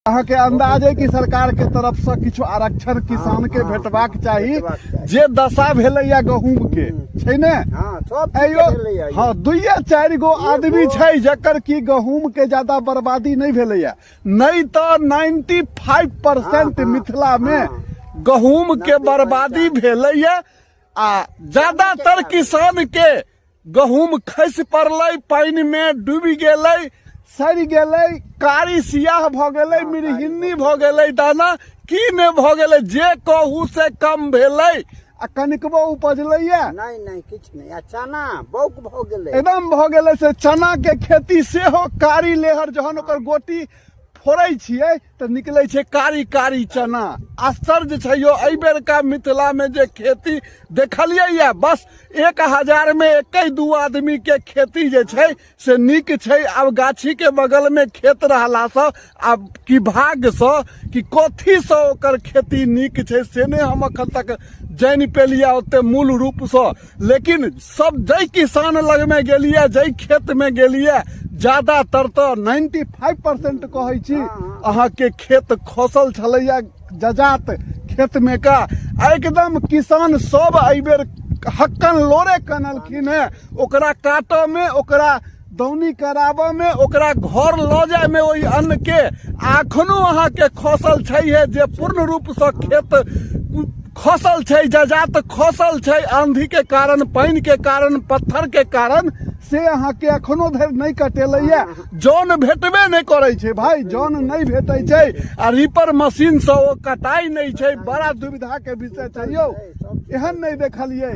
अहाँ के अंदाज है कि सरकार के तरफ से किछु आरक्षण किसान के भेटबाक चाही जे दशा भेलैया गहूम के छै ने। हाँ 2-4 गो आदमी छै जकर की गहूम के ज्यादा बर्बादी नहीं भेलैया, नहीं तो 95% मिथिला में गहूम के बर्बादी भेलैया। आ ज्यादातर किसान के गहूम खस पड़लै, पानी में डूबी गेलै, सड़ गेलै, कारी सियाह भ गेलै, मिरहिन्नी भ गेलै, दाना की ने भ गेलै, जे कहू से कम भेलै। आ कनिकबो उपजलैया नहीं किछ नहीं। आ चना बौक भ गेलै, एकदम भ गेलै से चना के खेती सेहो कारी लेहर, जहन ओकर गोटी फोड़ै छियै तो निकलै छै कारी कारी चना। आश्चर्य छै यो, एहि बेर का मिथिला में जे खेती देखलियै या बस 1000 में 1-2 आदमी के खेती जे छै से नीक छै। आब गाछी के बगल में खेत रहला से आब की भाग से कि कथी से ओकर खेती नीक छै से ने हम अखन तक जान पेलिया ओते मूल रूप से। लेकिन सब जै किसान लग में गेलिए, जै खेत में गेलिए, ज्यादातर तो 95% कहै छी अहाँ के खेत खसल छलैया जजात खेत में का। एकदम किसान सब एहि बेर हक्कन लोरे कनलखिन है, ओकरा काटो में, ओकरा दौनी कराबो में, ओकरा घर ल जाए में, ओहि अन्न के अखनो अहाँ के खसल छै है जे पूर्ण रूप से खेत खसल छै, जजात खसल छै। आंधी के कारण, पानी के कारण, पत्थर के कारण से अहाँ के अखनो धरि नहीं कटेलैया। जौन भेटबे नहीं करे छै भाई, जौन नहीं भेटै छै आ रीपर मशीन से ओ कटाई नहीं छै। बड़ा दुविधा के विषय छै यौ, एहन नहीं देखलियै।